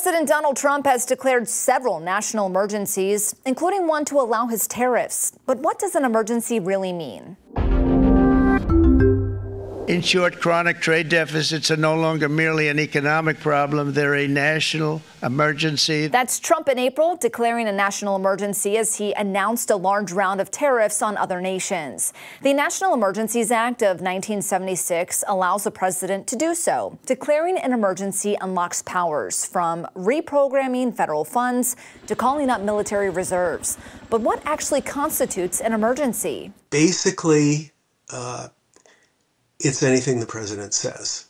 President Donald Trump has declared several national emergencies, including one to allow his tariffs. But what does an emergency really mean? In short, chronic trade deficits are no longer merely an economic problem. They're a national emergency. That's Trump in April declaring a national emergency as he announced a large round of tariffs on other nations. The National Emergencies Act of 1976 allows the president to do so. Declaring an emergency unlocks powers from reprogramming federal funds to calling up military reserves. But what actually constitutes an emergency? Basically, it's anything the president says.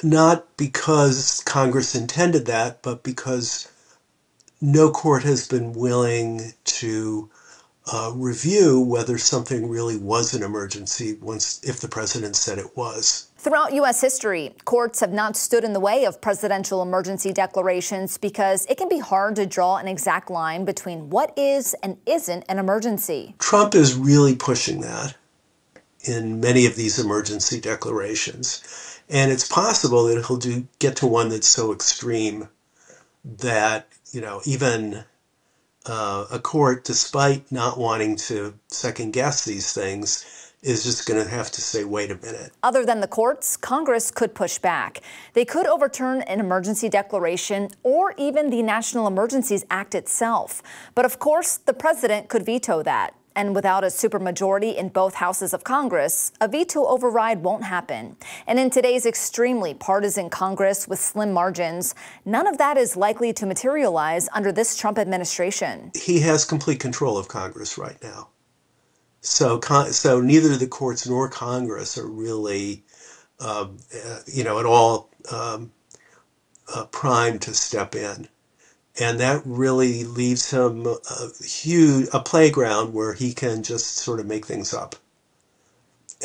Not because Congress intended that, but because no court has been willing to review whether something really was an emergency if the president said it was. Throughout U.S. history, courts have not stood in the way of presidential emergency declarations because it can be hard to draw an exact line between what is and isn't an emergency. Trump is really pushing that in many of these emergency declarations. And it's possible that he'll get to one that's so extreme that, even a court, despite not wanting to second guess these things, is just going to have to say, wait a minute. Other than the courts, Congress could push back. They could overturn an emergency declaration or even the National Emergencies Act itself. But of course, the president could veto that. And without a supermajority in both houses of Congress, a veto override won't happen. And in today's extremely partisan Congress with slim margins, none of that is likely to materialize under this Trump administration. He has complete control of Congress right now. So neither the courts nor Congress are really, at all primed to step in. And that really leaves him a playground where he can just sort of make things up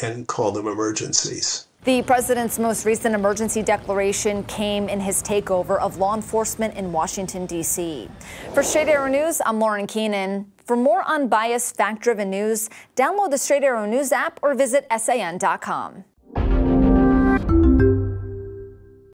and call them emergencies. The president's most recent emergency declaration came in his takeover of law enforcement in Washington, D.C. For Straight Arrow News, I'm Lauren Keenan. For more unbiased, fact-driven news, download the Straight Arrow News app or visit SAN.com.